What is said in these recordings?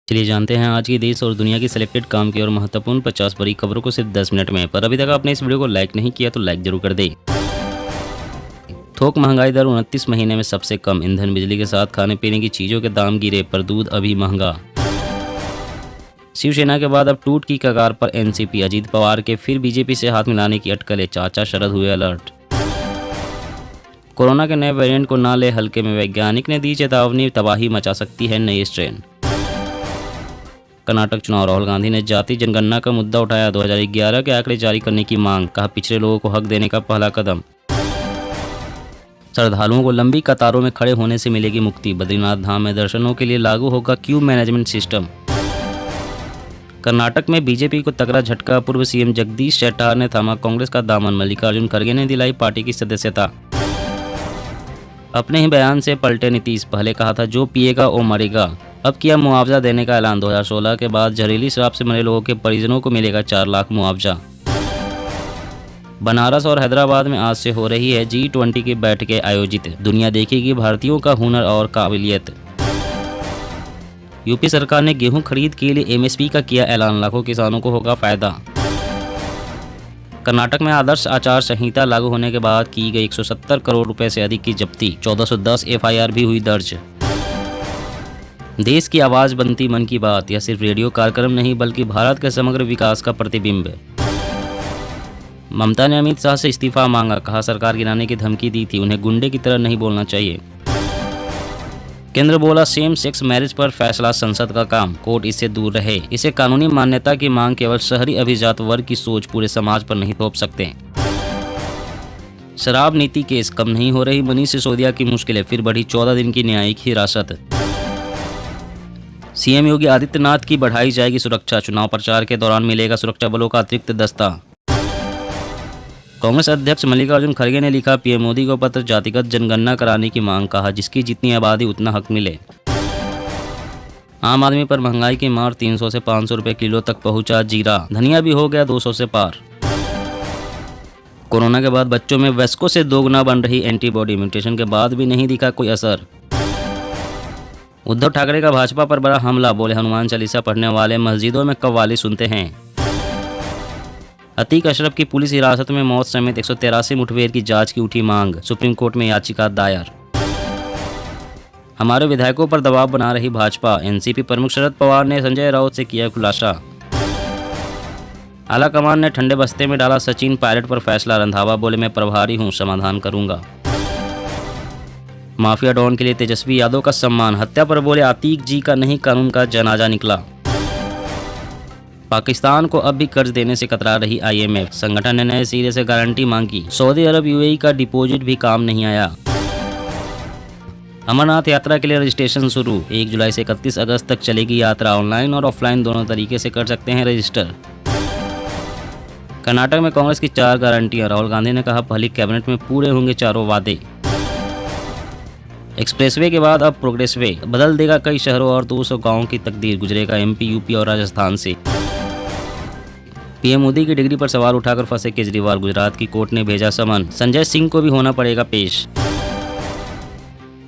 चलिए जानते हैं आज की देश और दुनिया की सिलेक्टेड काम की और महत्वपूर्ण 50 बड़ी खबरों को सिर्फ 10 मिनट में। पर अभी तक आपने इस वीडियो को लाइक नहीं किया तो लाइक जरूर कर दे। थोक महंगाई दर 29 महीने में सबसे कम। ईंधन बिजली के साथ खाने पीने की चीजों के दाम गिरे पर दूध अभी महंगा। शिवसेना के बाद अब टूट की कगार पर एनसीपी। अजीत पवार के फिर बीजेपी से हाथ मिलाने की अटकलें। चाचा शरद हुए अलर्ट। कोरोना के नए वेरिएंट को ना ले हल्के में। वैज्ञानिक ने दी चेतावनी, तबाही मचा सकती है नई स्ट्रेन। कर्नाटक चुनाव। राहुल गांधी ने जाति जनगणना का मुद्दा उठाया। 2011 के आंकड़े जारी करने की मांग। कहा पिछड़े लोगों को हक देने का पहला कदम। श्रद्धालुओं को लंबी कतारों में खड़े होने से मिलेगी मुक्ति। बद्रीनाथ धाम में दर्शनों के लिए लागू होगा क्यू मैनेजमेंट सिस्टम। कर्नाटक में बीजेपी को तगड़ा झटका। पूर्व सीएम जगदीश शेट्टार ने थामा कांग्रेस का दामन। मल्लिकार्जुन खड़गे ने दिलाई पार्टी की सदस्यता। अपने ही बयान से पलटे नीतीश। पहले कहा था जो पिएगा वो मरेगा, अब किया मुआवजा देने का ऐलान। 2016 के बाद जहरीली शराब से मरे लोगों के परिजनों को मिलेगा 4 लाख मुआवजा। बनारस और हैदराबाद में आज से हो रही है G20 की बैठकें आयोजित। दुनिया देखेगी भारतीयों का हुनर और काबिलियत। यूपी सरकार ने गेहूं खरीद के लिए MSP का किया ऐलान। लाखों किसानों को होगा फायदा। कर्नाटक में आदर्श आचार संहिता लागू होने के बाद की गई 170 करोड़ रुपए से अधिक की जब्ती। 1410 FIR भी हुई दर्ज। देश की आवाज बनती मन की बात। यह सिर्फ रेडियो कार्यक्रम नहीं बल्कि भारत के समग्र विकास का प्रतिबिंब। ममता ने अमित शाह से इस्तीफा मांगा। कहा सरकार गिराने की धमकी दी थी, उन्हें गुंडे की तरह नहीं बोलना चाहिए। केंद्र बोला सेम सेक्स मैरिज पर फैसला संसद का काम। कोर्ट इससे दूर रहे। इसे कानूनी मान्यता की मांग केवल शहरी अभिजात वर्ग की सोच पूरे समाज पर नहीं थोप सकते। शराब नीति केस कम नहीं हो रही। मनीष सिसोदिया की मुश्किलें फिर बढ़ी। 14 दिन की न्यायिक हिरासत। सीएम योगी आदित्यनाथ की बढ़ाई जाएगी सुरक्षा। चुनाव प्रचार के दौरान मिलेगा सुरक्षा बलों का अतिरिक्त दस्ता। कांग्रेस अध्यक्ष मल्लिकार्जुन खड़गे ने लिखा पीएम मोदी को पत्र। जातिगत जनगणना कराने की मांग। कहा जिसकी जितनी आबादी उतना हक मिले। आम आदमी पर महंगाई की मार। 300 से 500 रुपए किलो तक पहुंचा जीरा। धनिया भी हो गया 200 से पार। कोरोना के बाद बच्चों में वयस्कों से दोगुना बन रही एंटीबॉडी। म्यूटेशन के बाद भी नहीं दिखा कोई असर। उद्धव ठाकरे का भाजपा पर बड़ा हमला। बोले हनुमान चालीसा पढ़ने वाले मस्जिदों में कव्वाली सुनते हैं। अतीक अशरफ की पुलिस हिरासत में मौत समेत 183 मुठभेड़ की जांच की उठी मांग। सुप्रीम कोर्ट में याचिका दायर। हमारे विधायकों पर दबाव बना रही भाजपा। एनसीपी प्रमुख शरद पवार ने संजय राउत से किया खुलासा। आला कमान ने ठंडे बस्ते में डाला सचिन पायलट पर फैसला। रंधावा बोले मैं प्रभारी हूं, समाधान करूंगा। माफिया डॉन के लिए तेजस्वी यादव का सम्मान। हत्या पर बोले आतीक जी का नहीं कानून का जनाजा निकला। पाकिस्तान को अब भी कर्ज देने से कतरा रही IMF। संगठन ने नए सिरे से गारंटी मांगी। सऊदी अरब UAE का डिपॉजिट भी काम नहीं आया। अमरनाथ यात्रा के लिए रजिस्ट्रेशन शुरू। 1 जुलाई से 31 अगस्त तक चलेगी यात्रा। ऑनलाइन और ऑफलाइन दोनों तरीके से कर सकते हैं रजिस्टर। कर्नाटक में कांग्रेस की 4 गारंटियां। राहुल गांधी ने कहा पहली कैबिनेट में पूरे होंगे चारों वादे। एक्सप्रेसवे के बाद अब प्रोग्रेसवे बदल देगा कई शहरों और 200 गांवों की तकदीर। गुजरेगा MP, UP और राजस्थान से। पीएम मोदी की डिग्री पर सवाल उठाकर फंसे केजरीवाल। गुजरात की कोर्ट ने भेजा समन। संजय सिंह को भी होना पड़ेगा पेश।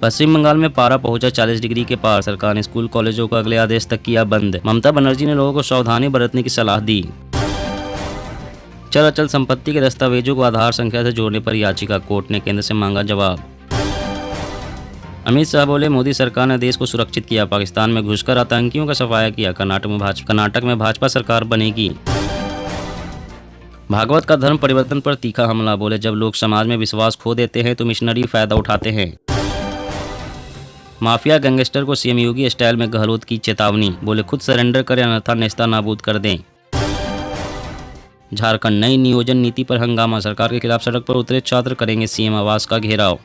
पश्चिम बंगाल में पारा पहुंचा 40 डिग्री के पार। सरकार ने स्कूल कॉलेजों को अगले आदेश तक किया बंद। ममता बनर्जी ने लोगों को सावधानी बरतने की सलाह दी। चल अचल संपत्ति के दस्तावेजों को आधार संख्या से जोड़ने पर याचिका। कोर्ट ने केंद्र से मांगा जवाब। अमित शाह बोले मोदी सरकार ने देश को सुरक्षित किया। पाकिस्तान में घुसकर आतंकियों का सफाया किया। कर्नाटक में भाजपा सरकार बनेगी। भागवत का धर्म परिवर्तन पर तीखा हमला। बोले जब लोग समाज में विश्वास खो देते हैं तो मिशनरी फायदा उठाते हैं। माफिया गैंगस्टर को सीएम योगी स्टाइल में गहलोत की चेतावनी। बोले खुद सरेंडर करें अन्यथा नेस्ता नाबूद कर दें। झारखंड नई नियोजन नीति पर हंगामा। सरकार के खिलाफ सड़क पर उतरे छात्र करेंगे CM आवास का घेराव।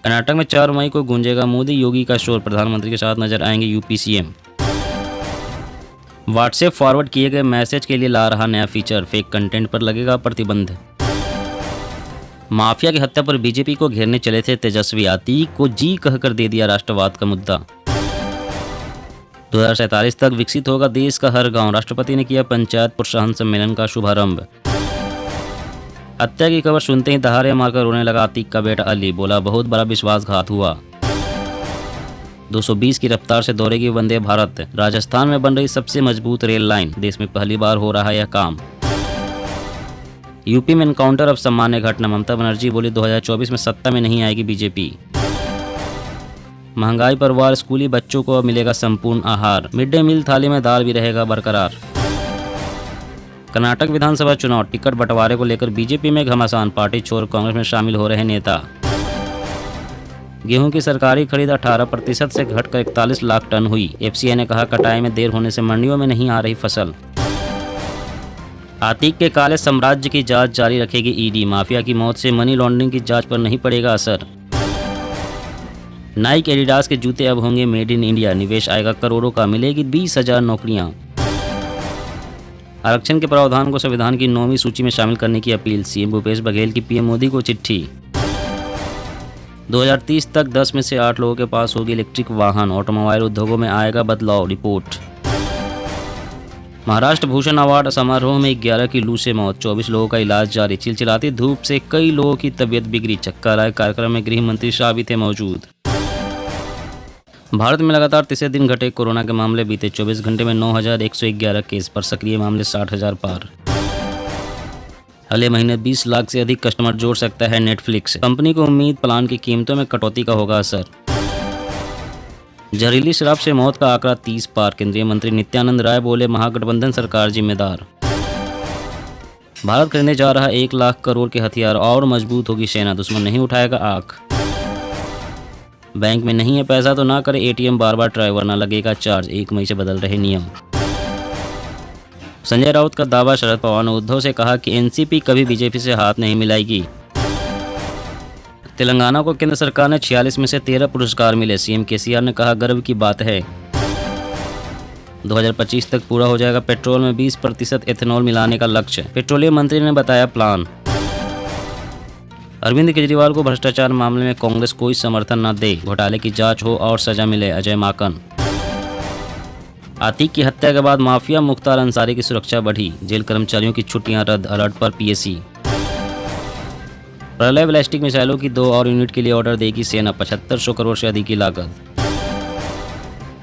कर्नाटक में 4 मई को गूंजेगा मोदी योगी का शोर। प्रधानमंत्री के साथ नजर आएंगे UP CM। व्हाट्सएप फॉरवर्ड किए गए मैसेज के लिए ला रहा नया फीचर। फेक कंटेंट पर लगेगा प्रतिबंध। माफिया की हत्या पर बीजेपी को घेरने चले थे तेजस्वी। आतीक को जी कहकर दे दिया राष्ट्रवाद का मुद्दा। 2047 तक विकसित होगा देश का हर गांव। राष्ट्रपति ने किया पंचायत प्रोत्साहन सम्मेलन का शुभारंभ। हत्या की खबर सुनते ही दहाड़े मारकर रोने लगा आतिक का बेटा अली। बोला बहुत बड़ा विश्वासघात हुआ। 220 की रफ्तार से दौड़ेगी वंदे भारत। राजस्थान में बन रही सबसे मजबूत रेल लाइन, देश में पहली बार हो रहा है यह काम। यूपी में एनकाउंटर अब सामान्य घटना, ममता बनर्जी बोली 2024 में सत्ता में नहीं आएगी बीजेपी। महंगाई पर वार, स्कूली बच्चों को अब मिलेगा संपूर्ण आहार। मिड डे मील थाली में दाल भी रहेगा बरकरार। कर्नाटक विधानसभा चुनाव, टिकट बंटवारे को लेकर बीजेपी में घमासान, पार्टी छोड़ कांग्रेस में शामिल हो रहे नेता। गेहूं की सरकारी खरीद 18% से घटकर 41 लाख टन हुई। एफसीआई ने कहा कटाई में देर होने से मंडियों में नहीं आ रही फसल। आतिक के काले साम्राज्य की जांच जारी रखेगी ईडी। माफिया की मौत से मनी लॉन्ड्रिंग की जांच पर नहीं पड़ेगा असर। नाइक एडिडास के जूते अब होंगे मेड इन इंडिया, निवेश आएगा करोड़ों का, मिलेगी 20,000 नौकरियां। आरक्षण के प्रावधान को संविधान की 9वीं सूची में शामिल करने की अपील, सीएम भूपेश बघेल की पीएम मोदी को चिट्ठी। 2030 तक 10 में से 8 लोगों के पास होगी इलेक्ट्रिक वाहन, ऑटोमोबाइल उद्योगों में आएगा बदलाव, रिपोर्ट। महाराष्ट्र भूषण अवार्ड समारोह में 11 की लू से मौत, 24 लोगों का इलाज जारी। चिलचिलाती धूप से कई लोगों की तबीयत बिगड़ी, चक्कर आए। कार्यक्रम में गृह मंत्री शाह भी थे मौजूद। भारत में लगातार तीसरे दिन घटे कोरोना के मामले, बीते 24 घंटे में 9,111 केस पर, सक्रिय मामले 60,000 पार। अगले महीने 20 लाख से अधिक कस्टमर जोड़ सकता है नेटफ्लिक्स। कंपनी को उम्मीद प्लान की कीमतों में कटौती का होगा असर। जहरीली शराब से मौत का आंकड़ा 30 पार, केंद्रीय मंत्री नित्यानंद राय बोले महागठबंधन सरकार जिम्मेदार। भारत खरीदने जा रहा 1 लाख करोड़ के हथियार, और मजबूत होगी सेना, दुश्मन नहीं उठाएगा आंख। बैंक में नहीं है पैसा तो ना करे एटीएम, बार बार ट्राई वरना लगेगा चार्ज, 1 मई से बदल रहे नियम। संजय राउत का दावा, शरद पवार ने उद्धव से कहा कि एनसीपी कभी बीजेपी से हाथ नहीं मिलाएगी। तेलंगाना को केंद्र सरकार ने 46 में से 13 पुरस्कार मिले, सीएम केसीआर ने कहा गर्व की बात है। 2025 तक पूरा हो जाएगा पेट्रोल में 20% एथेनॉल मिलाने का लक्ष्य, पेट्रोलियम मंत्री ने बताया प्लान। अरविंद केजरीवाल को भ्रष्टाचार मामले में कांग्रेस कोई समर्थन न दे, घोटाले की जांच हो और सजा मिले, अजय माकन। आतिक की हत्या के बाद माफिया मुख्तार अंसारी की सुरक्षा बढ़ी, जेल कर्मचारियों की छुट्टियां रद्द, अलर्ट पर पीएसी। प्रलय बैलिस्टिक मिसाइलों की 2 और यूनिट के लिए ऑर्डर देगी सेना, 7500 करोड़ से अधिक की लागत।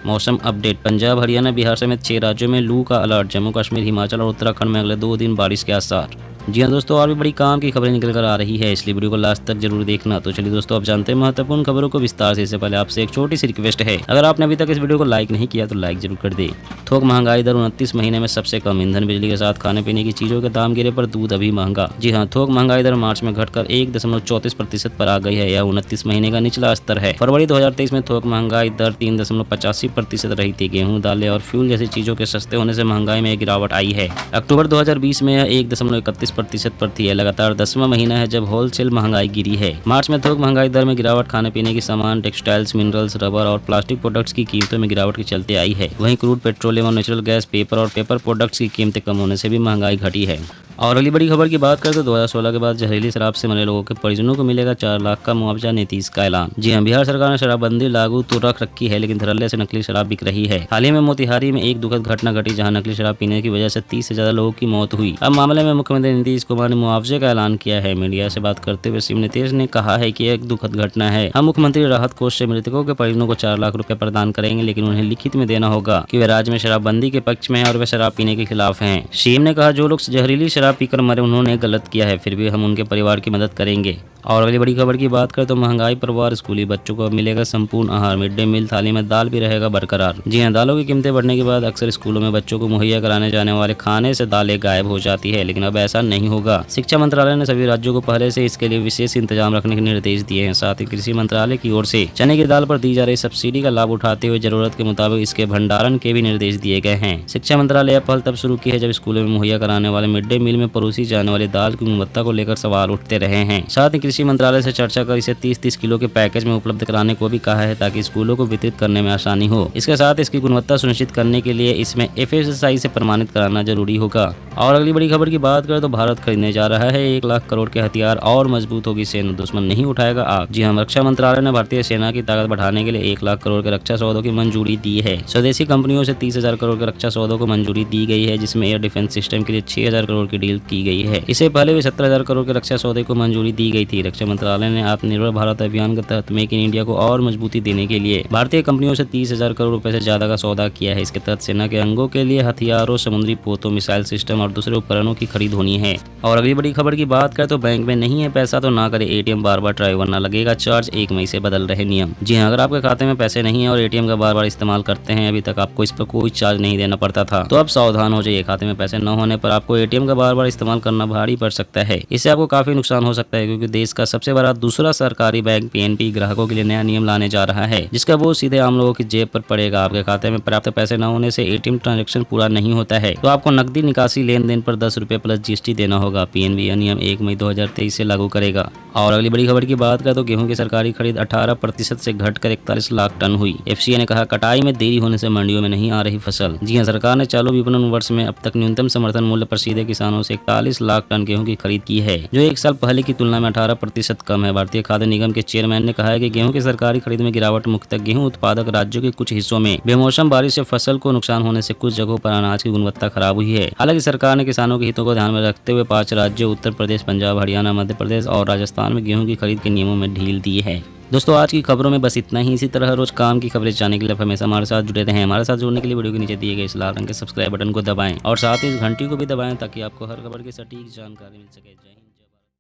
मौसम अपडेट, पंजाब हरियाणा बिहार समेत 6 राज्यों में लू का अलर्ट, जम्मू कश्मीर हिमाचल और उत्तराखंड में अगले 2 दिन बारिश के आसार। जी हाँ दोस्तों, और भी बड़ी काम की खबरें निकल कर आ रही है, इसलिए वीडियो को लास्ट तक जरूर देखना। तो चलिए दोस्तों, अब जानते हैं महत्वपूर्ण खबरों को विस्तार से। इससे पहले आपसे एक छोटी सी रिक्वेस्ट है, अगर आपने अभी तक इस वीडियो को लाइक नहीं किया तो लाइक जरूर कर दे। थोक महंगाई दर 29 महीने में सबसे कम, ईंधन बिजली के साथ खाने पीने की चीजों के दाम गिरे पर दूध अभी महंगा। जी हाँ, थोक महंगाई दर मार्च में घटकर 1.34% पर आ गई है, यह 29 महीने का निचला स्तर है। फरवरी 2023 में थोक महंगाई दर 3.85% रही थी। गेहूं, दालें और फ्यूल जैसी चीजों के सस्ते होने से महंगाई में गिरावट आई है। अक्टूबर 2020 में यह 1.31% पर थी। लगातार 10वां महीना है जब होलसेल महंगाई गिरी है। मार्च में थोक महंगाई दर में गिरावट खाने पीने की सामान, टेक्सटाइल्स, मिनरल्स, रबर और प्लास्टिक प्रोडक्ट्स की कीमतों में गिरावट के चलते आई है। वहीं क्रूड पेट्रोलियम और नेचुरल गैस, पेपर और पेपर प्रोडक्ट्स की कीमतें कम होने से भी महंगाई घटी है। और अगली बड़ी खबर की बात करें तो 2016 के बाद जहरीली शराब से मरे लोगों के परिजनों को मिलेगा 4 लाख का मुआवजा, नीतीश का ऐलान। जी हां, बिहार सरकार ने शराबबंदी लागू तो रख रखी है, लेकिन धड़ल्ले से नकली शराब बिक रही है। हाल ही में मोतिहारी में एक दुखद घटना घटी, जहां नकली शराब पीने की वजह से 30 से ज्यादा लोगों की मौत हुई। अब मामले में मुख्यमंत्री नीतीश कुमार ने मुआवजे का ऐलान किया है। मीडिया से बात करते हुए सीएम नीतीश ने कहा है कि एक दुखद घटना है, हम मुख्यमंत्री राहत कोष से मृतकों के परिजनों को 4 लाख रुपए प्रदान करेंगे, लेकिन उन्हें लिखित में देना होगा कि वे राज्य में शराबबंदी के पक्ष में हैं और वे शराब पीने के खिलाफ हैं। सीएम ने कहा जो लोग जहरीली शराब पीकर मरे उन्होंने गलत किया है, फिर भी हम उनके परिवार की मदद करेंगे। और अगली बड़ी खबर की बात करें तो महंगाई पर वार, स्कूली बच्चों को अब मिलेगा संपूर्ण आहार, मिड डे मील थाली में दाल भी रहेगा बरकरार। जी हां, दालों की कीमतें बढ़ने के बाद अक्सर स्कूलों में बच्चों को मुहैया कराने जाने वाले खाने से दालें गायब हो जाती है, लेकिन अब ऐसा नहीं होगा। शिक्षा मंत्रालय ने सभी राज्यों को पहले से इसके लिए विशेष इंतजाम रखने के निर्देश दिए हैं। साथ ही कृषि मंत्रालय की ओर से चने की दाल पर दी जा रही सब्सिडी का लाभ उठाते हुए जरूरत के मुताबिक इसके भंडारण के भी निर्देश दिए गए हैं। शिक्षा मंत्रालय यह पहल तब शुरू की है जब स्कूलों में मुहैया कराने वाले मिड डे मील में परोसी जाने वाली दाल की गुणवत्ता को लेकर सवाल उठते रहे हैं। साथ ही कृषि मंत्रालय से चर्चा कर इसे 30-30 किलो के पैकेज में उपलब्ध कराने को भी कहा है, ताकि स्कूलों को वितरित करने में आसानी हो। इसके साथ इसकी गुणवत्ता सुनिश्चित करने के लिए इसमें FSSAI से प्रमाणित कराना जरूरी होगा। और अगली बड़ी खबर की बात करें तो भारत खरीदने जा रहा है 1 लाख करोड़ के हथियार, और मजबूत होगी सेना, दुश्मन नहीं उठाएगा आग। जी हां, रक्षा मंत्रालय ने भारतीय सेना की ताकत बढ़ाने के लिए 1 लाख करोड़ के रक्षा सौदों की मंजूरी दी है। स्वदेशी कंपनियों से 30,000 करोड़ के रक्षा सौदों को मंजूरी दी गई है, जिसमें एयर डिफेंस सिस्टम के लिए 6,000 करोड़ की डील की गई है। इससे पहले भी 17,000 करोड़ के रक्षा सौदे को मंजूरी दी गई थी। रक्षा मंत्रालय ने आत्मनिर्भर भारत अभियान के तहत मेक इन इंडिया को और मजबूती देने के लिए भारतीय कंपनियों से 30,000 करोड़ रुपए से ज्यादा का सौदा किया है। इसके तहत सेना के अंगों के लिए हथियारों, समुद्री पोतों, मिसाइल सिस्टम और दूसरे उपकरणों की खरीद होनी है। और अगली बड़ी खबर की बात करें तो बैंक में नहीं है पैसा तो ना करे एटीएम, बार बार ट्राई वरना लगेगा चार्ज। 1 मई से बदल रहे नियम। जी हाँ, अगर आपके खाते में पैसे नहीं है और एटीएम का बार बार इस्तेमाल करते हैं, अभी तक आपको इस पर कोई चार्ज नहीं देना पड़ता था, तो अब सावधान हो जाइए। खाते में पैसे न होने पर आपको एटीएम का बार बार इस्तेमाल करना भारी पड़ सकता है। इससे आपको काफी नुकसान हो सकता है, क्योंकि देश का सबसे बड़ा दूसरा सरकारी बैंक पीएनबी ग्राहकों के लिए नया नियम लाने जा रहा है, जिसका बोझ सीधे आम लोगों की जेब पर पड़ेगा। आपके खाते में पर्याप्त पैसे न होने से एटीएम ट्रांजैक्शन पूरा नहीं होता है, तो आपको नकदी निकासी लेन देन पर 10 रुपए प्लस जीएसटी देना होगा। पीएनबी यह नियम 1 मई 2023 से लागू करेगा। और अगली बड़ी खबर की बात करें तो गेहूं की सरकारी खरीद 18% से घटकर 41 लाख टन हुई। एफसीआई ने कहा कटाई में देरी होने से मंडियों में नहीं आ रही फसल। जी हां, सरकार ने चालू विपणन वर्ष में अब तक न्यूनतम समर्थन मूल्य पर सीधे किसानों से 41 लाख टन गेहूं की खरीद की है, जो 1 साल पहले की तुलना में 18% कम है। भारतीय खाद्य निगम के चेयरमैन ने कहा है कि गेहूं की सरकारी खरीद में गिरावट मुख्यतः गेहूं उत्पादक राज्यों के कुछ हिस्सों में बेमौसम बारिश से फसल को नुकसान होने से कुछ जगहों पर अनाज की गुणवत्ता खराब हुई है। हालांकि सरकार ने किसानों के हितों को ध्यान में रखते हुए 5 राज्यों उत्तर प्रदेश, पंजाब, हरियाणा, मध्य प्रदेश और राजस्थान में गेहूं की खरीद के नियमों में ढील दी है। दोस्तों, आज की खबरों में बस इतना ही। इसी तरह रोज काम की खबरें जानने के लिए हमेशा हमारे साथ जुड़े रहें। हमारे साथ जुड़ने के लिए वीडियो के नीचे दिए गए इस लाल रंग के सब्सक्राइब बटन को दबाएं और साथ ही इस घंटी को भी दबाएं, ताकि आपको हर खबर की सटीक जानकारी मिल सके। जय हिंद।